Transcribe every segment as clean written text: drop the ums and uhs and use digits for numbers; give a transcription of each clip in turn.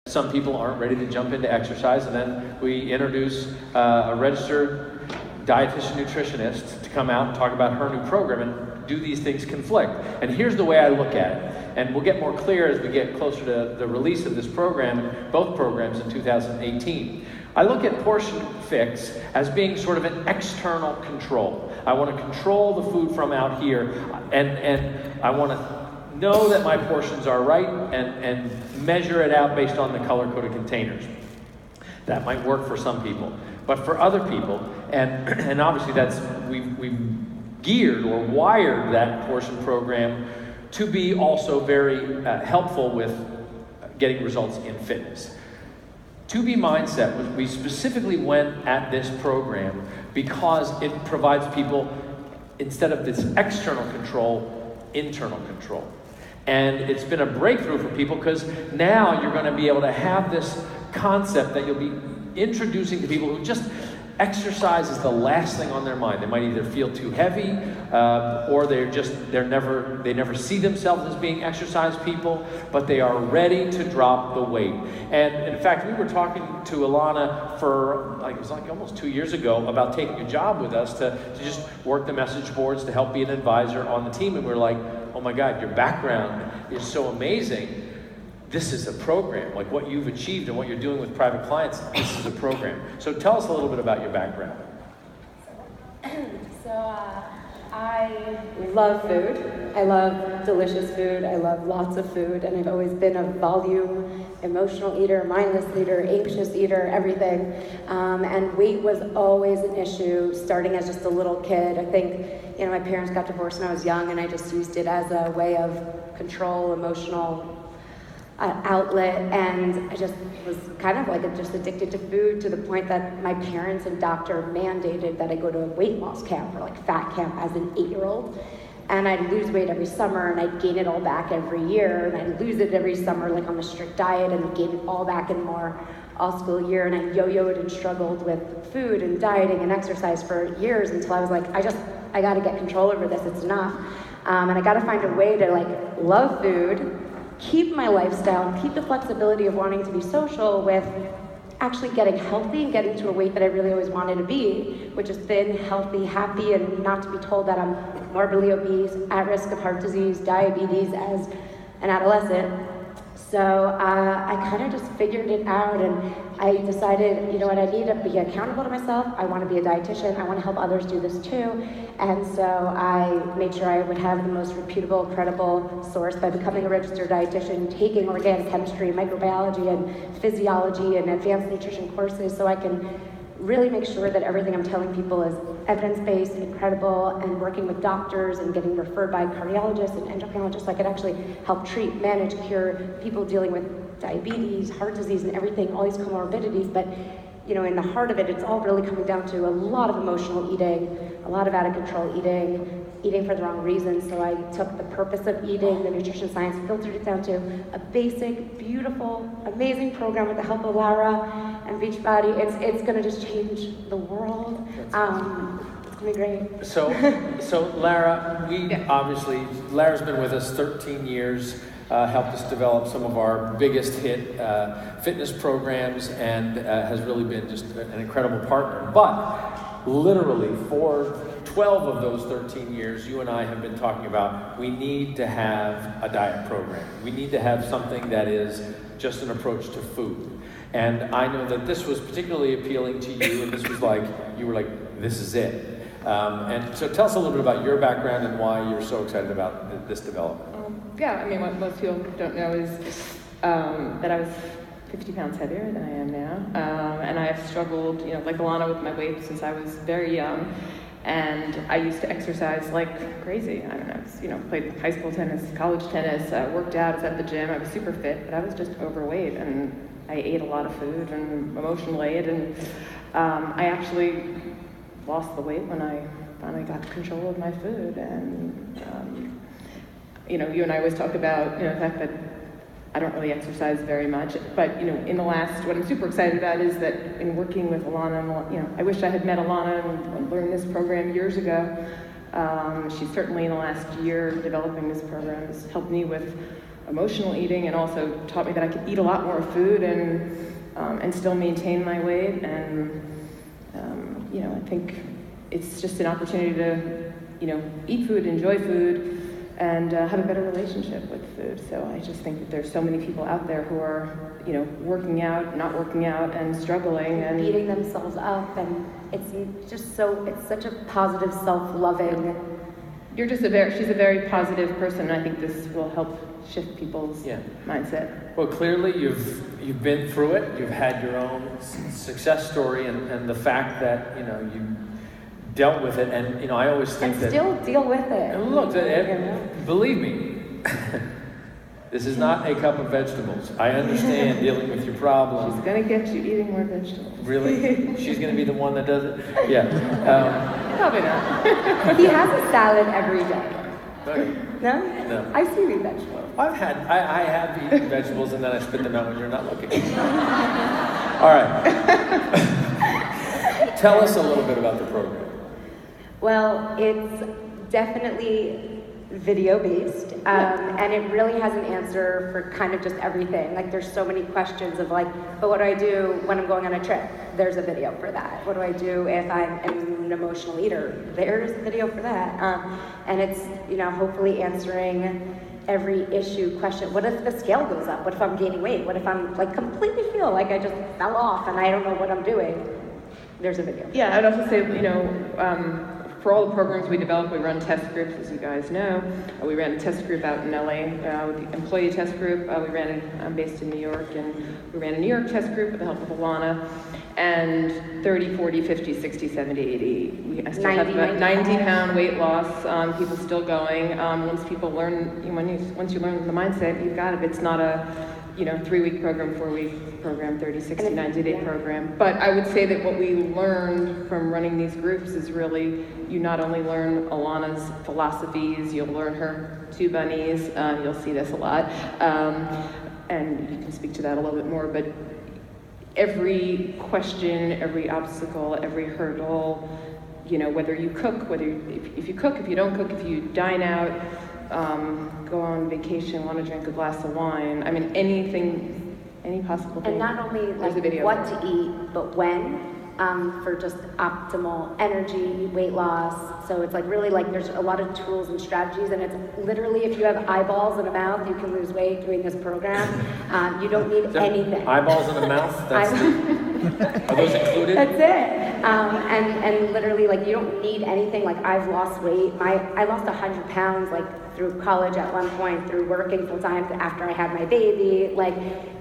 Some people aren't ready to jump into exercise, and then we introduce a registered dietitian nutritionist to come out and talk about her new program, and do these things conflict? And here's the way I look at it, and we'll get more clear as we get closer to the release of this program, both programs in 2018. I look at Portion Fix as being sort of an external control. I want to control the food from out here, and I want to know that my portions are right and measure it out based on the color-coded containers. That might work for some people, but for other people, and obviously we've geared or wired that portion program to be also very helpful with getting results in fitness. 2B Mindset, we specifically went at this program because it provides people, instead of this external control, internal control. And it's been a breakthrough for people because now you're going to be able to have this concept that you'll be introducing to people who just exercise is the last thing on their mind. They might either feel too heavy or they never see themselves as being exercise people, but they are ready to drop the weight. And in fact, we were talking to Alana for it was almost 2 years ago about taking a job with us to just work the message boards to help be an advisor on the team. And we were like, oh my God, your background is so amazing. This is a program. Like what you've achieved and what you're doing with private clients, this is a program. So tell us a little bit about your background. I love food. I love delicious food. I love lots of food. And I've always been a volume, emotional eater, mindless eater, anxious eater, everything. And weight was always an issue starting as just a little kid. I think, my parents got divorced when I was young, and I just used it as a way of control, emotional outlet, and I just was kind of like just addicted to food to the point that my parents and doctor mandated that I go to a weight loss camp or like fat camp as an 8-year-old, and I'd lose weight every summer and I'd gain it all back every year, and I'd lose it every summer like on a strict diet and gain it all back in more all school year, and I yo-yoed and struggled with food and dieting and exercise for years until I was like, I got to get control over this, it's enough, and I got to find a way to love food, keep my lifestyle, keep the flexibility of wanting to be social with actually getting healthy and getting to a weight that I really always wanted to be, which is thin, healthy, happy, and not to be told that I'm morbidly obese, at risk of heart disease, diabetes as an adolescent. So I kind of just figured it out, and I decided, I need to be accountable to myself. I want to be a dietitian. I want to help others do this too. And so I made sure I would have the most reputable, credible source by becoming a registered dietitian, taking organic chemistry, microbiology, and physiology, and advanced nutrition courses, so I can really make sure that everything I'm telling people is evidence-based and credible, and working with doctors and getting referred by cardiologists and endocrinologists so I could actually help treat, manage, cure people dealing with diabetes, heart disease, and everything, all these comorbidities. But in the heart of it, it's all really coming down to a lot of emotional eating, a lot of out-of-control eating for the wrong reasons. So I took the purpose of eating, the nutrition science, filtered it down to a basic, beautiful, amazing program with the help of Lara and Beachbody. It's going to just change the world. It's going to be great. So Lara, obviously, Lara's been with us 13 years, helped us develop some of our biggest hit fitness programs, and has really been just an incredible partner. But literally for 12 of those 13 years, you and I have been talking about we need to have a diet program. We need to have something that is just an approach to food. And I know that this was particularly appealing to you, and this was you were like, this is it. And so tell us a little bit about your background and why you're so excited about this development. What most people don't know is that I was 50 pounds heavier than I am now. And I have struggled, like Alana, with my weight since I was very young. And I used to exercise like crazy. I don't know, played high school tennis, college tennis, worked out, was at the gym. I was super fit, but I was just overweight, and I ate a lot of food and emotionally ate. And I actually lost the weight when I finally got control of my food. And you and I always talk about the fact that I don't really exercise very much, but in the last, what I'm super excited about is that in working with Alana, I wish I had met Alana and learned this program years ago. She's certainly in the last year developing this program has helped me with emotional eating, and also taught me that I could eat a lot more food and still maintain my weight. And I think it's just an opportunity to eat food, enjoy food, and have a better relationship with food. So I just think that there's so many people out there who are working out, not working out, and struggling and beating themselves up, and it's such a positive, self-loving. She's a very positive person, and I think this will help shift people's mindset. Well, clearly you've been through it. You've had your own success story, and the fact that you dealt with it, and I always think and that still deal with it. And look, believe me, this is not a cup of vegetables. I understand dealing with your problem. She's gonna get you eating more vegetables. Really? She's gonna be the one that does it? Yeah. Probably not. He has a salad every day. Okay. No? No. I've seen you vegetables. I have eaten vegetables and then I spit them out when you're not looking. All right. Tell us a little bit about the program. Well, it's definitely video-based, and it really has an answer for kind of just everything. Like, there's so many questions of like, but what do I do when I'm going on a trip? There's a video for that. What do I do if I'm an emotional eater? There's a video for that. And it's, hopefully answering every question. What if the scale goes up? What if I'm gaining weight? What if I'm like completely feel like I just fell off and I don't know what I'm doing? There's a video. Yeah, I'd also say, for all the programs we develop, we run test groups, as you guys know. We ran a test group out in LA with the employee test group. I'm based in New York, and we ran a New York test group with the help of Alana. And 30, 40, 50, 60, 70, 80. I still have about 90-pound weight loss. People still going. Once people learn, once you learn the mindset, you've got it. It's not a 3-week program, 4-week program, 30, 60, 90-day program. But I would say that what we learned from running these groups is really, you not only learn Alana's philosophies, you'll learn her 2 bunnies, you'll see this a lot, and you can speak to that a little bit more, but every question, every obstacle, every hurdle, whether you cook, if you cook, if you don't cook, if you dine out, go on vacation, want to drink a glass of wine. I mean, anything, any possible thing. And not only like what to eat, but when, for just optimal energy, weight loss. So it's like really like there's a lot of tools and strategies, and it's literally if you have eyeballs and a mouth, you can lose weight doing this program. You don't need anything. Eyeballs and a mouth? Are those included? That's it. And literally, like, you don't need anything. Like, I've lost weight. I lost 100 pounds, like, through college at one point, through working full time after I had my baby, like,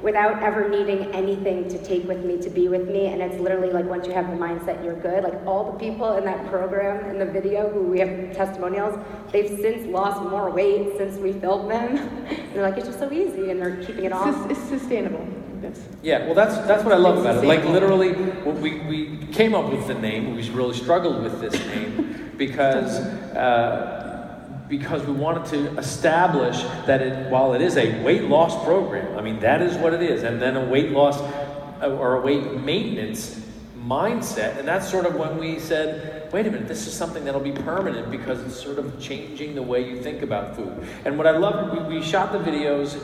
without ever needing anything to take with me, to be with me. And it's literally like, once you have the mindset, you're good. Like, all the people in that program, in the video, who we have testimonials, they've since lost more weight since we filmed them. They're like, it's just so easy, and they're keeping it off. It's sustainable. Yeah, well, that's what I love about it. Like, literally, we came up with the name. We really struggled with this name because we wanted to establish that while it is a weight loss program, I mean, that is what it is, and then a weight loss or a weight maintenance mindset, and that's sort of when we said, wait a minute, this is something that'll be permanent because it's sort of changing the way you think about food. And what I love, we shot the videos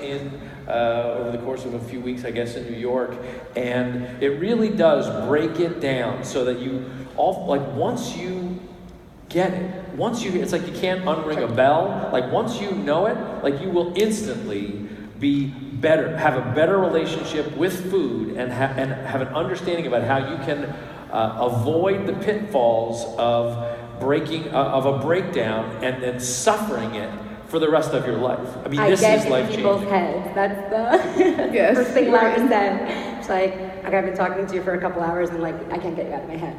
over the course of a few weeks, I guess, in New York, and it really does break it down so that once you get it, it's like you can't unring a bell. Like, once you know it, like, you will instantly be better, have a better relationship with food, and have an understanding about how you can avoid the pitfalls of a breakdown and then suffering it for the rest of your life. I mean, this is life-changing. People's heads. That's the first thing Alana said. It's like, I've been talking to you for a couple hours, and like, I can't get you out of my head.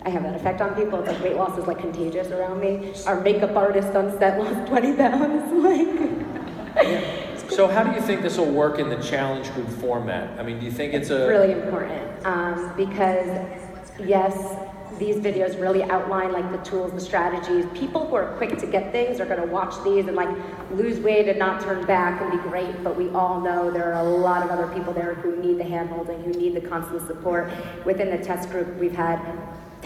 I have that effect on people. It's like weight loss is like contagious around me. Our makeup artist on set lost 20 pounds. So how do you think this will work in the challenge group format? I mean, do you think it's really important? Because yes, these videos really outline like the tools, the strategies. People who are quick to get things are going to watch these and like lose weight and not turn back and be great. But we all know there are a lot of other people there who need the hand-holding, who need the constant support. Within the test group, we've had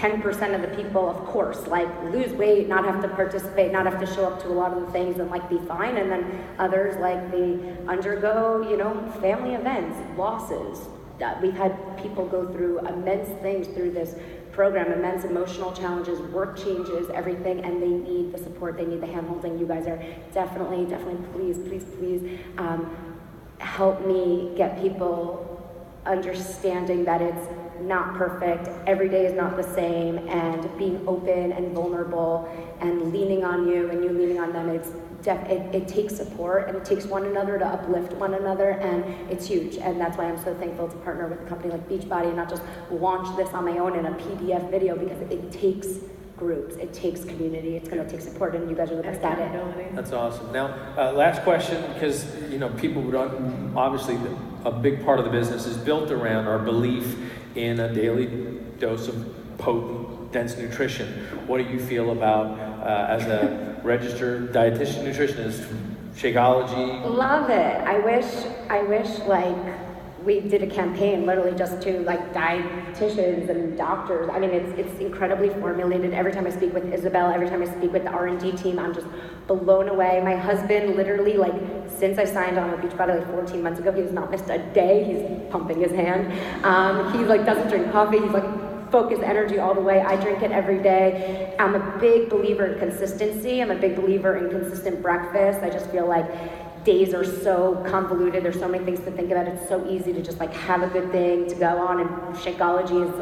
10% of the people, of course, like lose weight, not have to participate, not have to show up to a lot of the things and like be fine. And then others like they undergo, you know, family events, losses. We've had people go through immense things through this program, immense emotional challenges, work changes, everything, and they need the support, they need the hand-holding. You guys are definitely, please help me get people understanding that it's not perfect, every day is not the same, and being open and vulnerable and leaning on you and you leaning on them. It takes support, and it takes one another to uplift one another, and it's huge. And that's why I'm so thankful to partner with a company like Beachbody and not just launch this on my own in a PDF video, because it takes groups, it takes community, it's going to take support, and you guys are the best at it. That's awesome. Now, last question, because you know people would obviously a big part of the business is built around our belief in a daily dose of potent, dense nutrition. What do you feel about as a registered dietitian nutritionist, Shakeology? Love it. I wish like we did a campaign literally just to like dietitians and doctors. I mean, it's incredibly formulated. Every time I speak with Isabel, every time I speak with the R&D team, I'm just blown away. My husband literally, like, since I signed on with Beachbody like 14 months ago, he has not missed a day. He's pumping his hand. He like doesn't drink coffee. He's like focused energy all the way. I drink it every day. I'm a big believer in consistency. I'm a big believer in consistent breakfast. I just feel like days are so convoluted. There's so many things to think about. It's so easy to just like have a good thing to go on, and Shakeology is,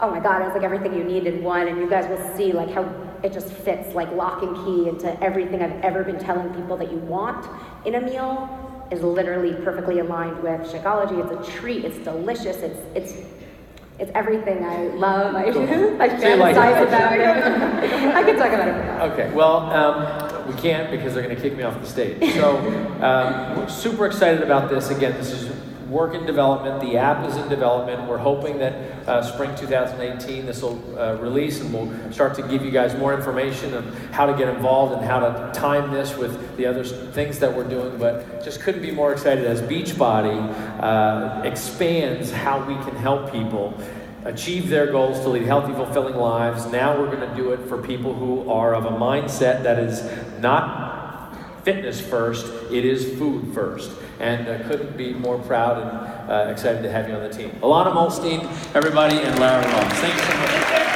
oh my God, it's like everything you need in one. And you guys will see like how it just fits like lock and key into everything I've ever been telling people that you want in a meal is literally perfectly aligned with Shakeology. It's a treat. It's delicious. It's everything I love. I fantasize about it. I can talk about it. Okay, well, we can't because they're going to kick me off the stage. So we're super excited about this. Again, this is work in development. The app is in development. We're hoping that spring 2018 this will release, and we'll start to give you guys more information on how to get involved and how to time this with the other things that we're doing. But just couldn't be more excited as Beachbody expands how we can help people achieve their goals to lead healthy, fulfilling lives. Now we're going to do it for people who are of a mindset that is not fitness first, it is food first. And couldn't be more proud and excited to have you on the team. Alana Molstein, everybody, and Lara Ross. Thank you so much.